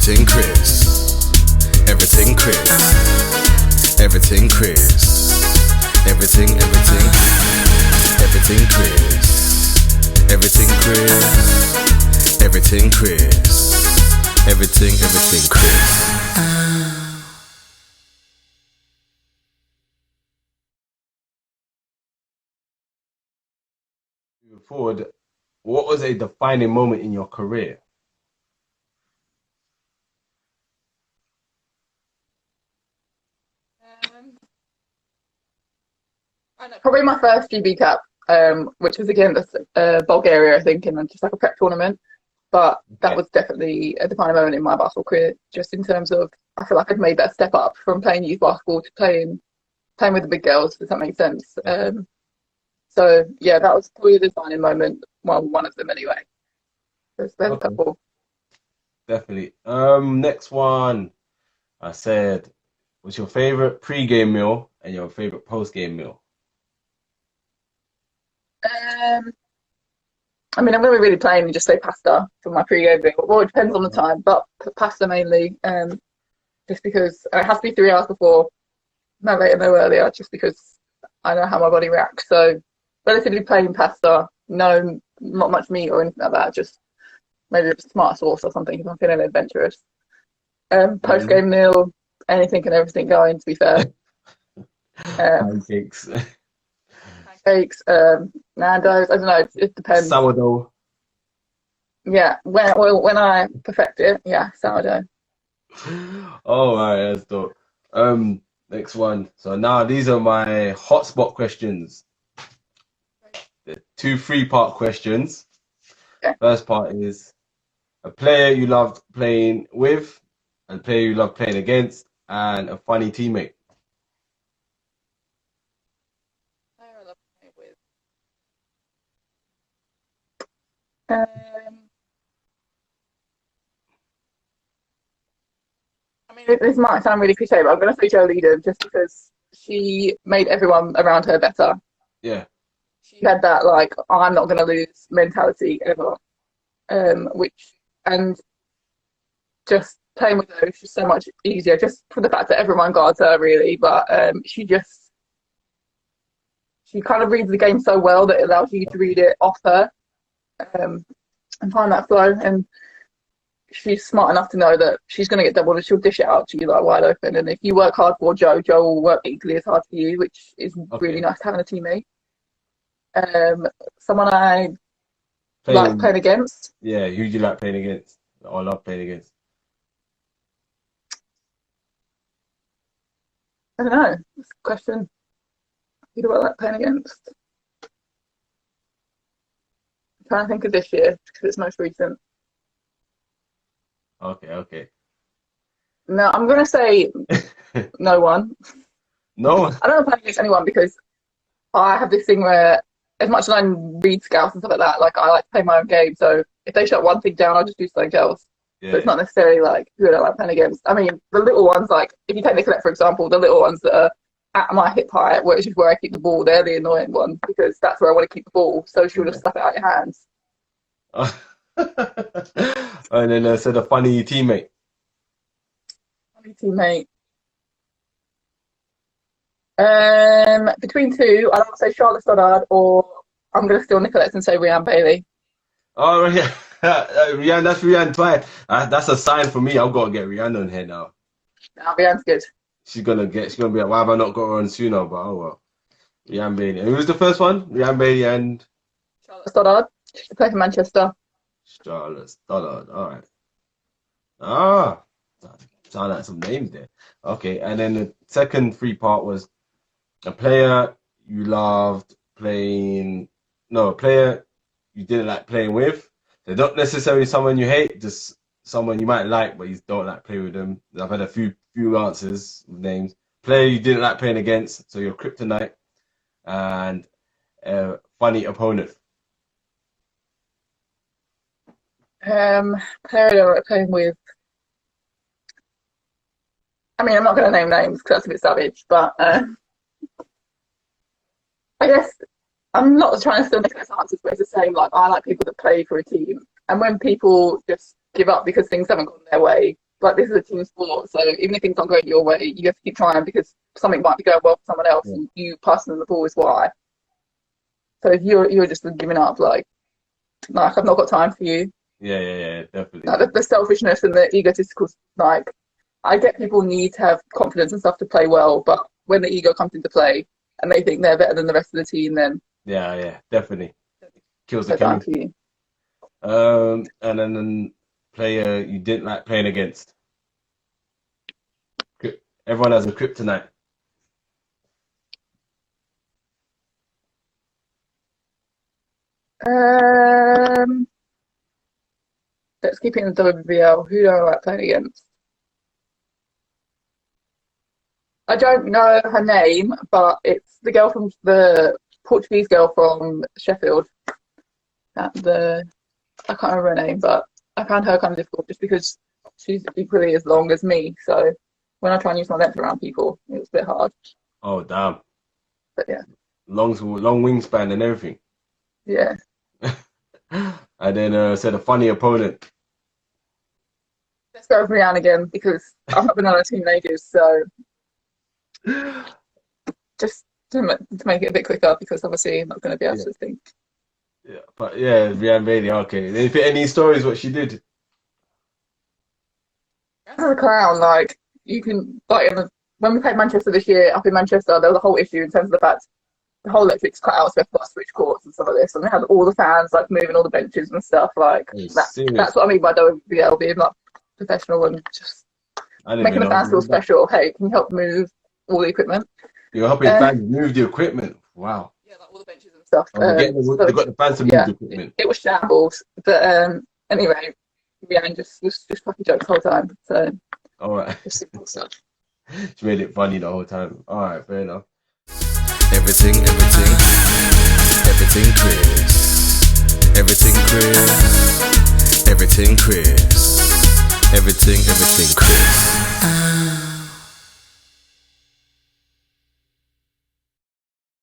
Everything Chris. Everything Chris. Everything Chris. Everything, everything. Everything Chris. Everything Chris. Everything Chris. Everything Chris. Moving forward, what was a defining moment in your career? I know, probably my first GB cap, which was against Bulgaria, I think, in just like a prep tournament. But that Okay. was definitely a defining moment in my basketball career, just in terms of I feel like I'd made that step up from playing youth basketball to playing with the big girls. Does that make sense? So yeah, that was probably the defining moment. Well, one of them anyway. There's a Okay, couple. definitely. Next one. I said, what's your favorite pre-game meal and your favorite post-game meal? Um, I mean, I'm going to be really plain and just say pasta for my pre-game meal. Well, it depends on the time, but pasta mainly. Just because it has to be 3 hours before, no later, no earlier, just because I know how my body reacts. So relatively plain pasta, no, not much meat or anything like that. Just maybe a smart sauce or something if I'm feeling adventurous. Post Mhm. game meal, anything and everything going. To be fair, um, Pancakes, pancakes, Nando's. I don't know. It depends. sourdough. Yeah, when I perfect it, yeah, sourdough. Oh, all right, that's dope. Next one. So now these are my hotspot questions. The two three-part questions. Okay. First part is a player you loved playing with, a player you loved playing against, and a funny teammate. I love playing with. Um, I mean, this might sound really cliche, but I'm going to say Joe Leader just because she made everyone around her better. Yeah. She had that like I'm not going to lose mentality ever, which and just playing with her is just so much easier, just for the fact that everyone guards her really. But she kind of reads the game so well that it allows you to read it off her, um, and find that flow. And she's smart enough to know that she's going to get doubled and she'll dish it out to you like wide open. And if you work hard for Joe, Joe will work equally as hard for you, which is really Okay. nice having a teammate. Um, Someone I like Playing. playing against. Yeah. Who do you like playing against? Or love playing against? I don't know. That's a question. Who do I like playing against? I'm trying to think of this year because it's most recent. Okay. Okay. No, I'm going to say no one. No. I don't play against anyone because I have this thing where, as much as I read scouts and stuff like that, like I like to play my own game. So if they shut one thing down, I'll just do something else. So it's Yeah. not necessarily like who I don't like playing against. I mean, the little ones, like if you take Nicolette for example, the little ones that are at my hip height, which is where I keep the ball, they're the annoying ones because that's where I want to keep the ball. So she'll just Yeah. slap it out your hands. And then I said a funny teammate. My teammate. Between two, I'd either say Charlotte Stoddard or I'm going to steal Nicolette's and say Rhiannon Bailey. Oh yeah, Rihanna. That's Rihanna twice. That's a sign for me. I've got to get Rihanna on here now. Now, Rhiannon's good. She's gonna get. She's gonna be like, why have I not got her on sooner? But oh well. Rihanna Bailey. And who was the first one? Rihanna Bailey and Charlotte Stoddard. She's playing for Manchester. Charlotte Stoddard. All right. Ah, sound like some names there. Okay, and then the second three part was a player you loved playing. No, a player you didn't like playing with. They're not necessarily someone you hate, just someone you might like, but you don't like playing with them. I've had a few answers with names. Player you didn't like playing against, so your kryptonite, and a funny opponent. Um, Player that I like playing with. I mean, I'm not going to name names because that's a bit savage, but I guess I'm not trying to still make those answers, but it's the same. Like, I like people that play for a team. And when people just give up because things haven't gone their way, like this is a team sport, so even if things aren't going your way, you have to keep trying because something might be going well for someone else, and you passing them the ball is why. So if you're just giving up, like I've not got time for you. Yeah, definitely. Like the selfishness and the egotistical, like I get people need to have confidence and stuff to play well, but when the ego comes into play and they think they're better than the rest of the team, then yeah, definitely kills the no time chemistry. for you. And then player you didn't like playing against. Everyone has a kryptonite. Let's keep it in the WBL. Who do I like playing against? I don't know her name, but it's the girl from the Portuguese girl from Sheffield. I can't remember her name, but I found her kind of difficult just because she's equally as long as me. So when I try and use my length around people, it was a bit hard. Oh damn! But yeah, long wingspan and everything. yeah. And then said a funny opponent. Let's go with Rianne again because I've not been on a team in ages. So just to make it a bit quicker because obviously I'm not going to be able to think. Yeah, but yeah, Rianne Bailey. Okay. Any stories what she did? As a clown, like you can like when we played Manchester this year up in Manchester, there was a whole issue in terms of the fact the whole electrics cut out, so we have to switch courts and stuff like this, and they had all the fans like moving all the benches and stuff like that's what I mean by WBL being like professional and just making the fans feel special. Hey, can you help move all the equipment? You're helping fans move the equipment. Wow. Yeah, like all the benches and stuff. They got the fans to move the equipment. It was shambles, but anyway, Rianne just fucking jokes the whole time. So all right. She made it funny the whole time. All right, fair enough. Everything Chris. Everything Chris. Everything Chris. Everything Chris.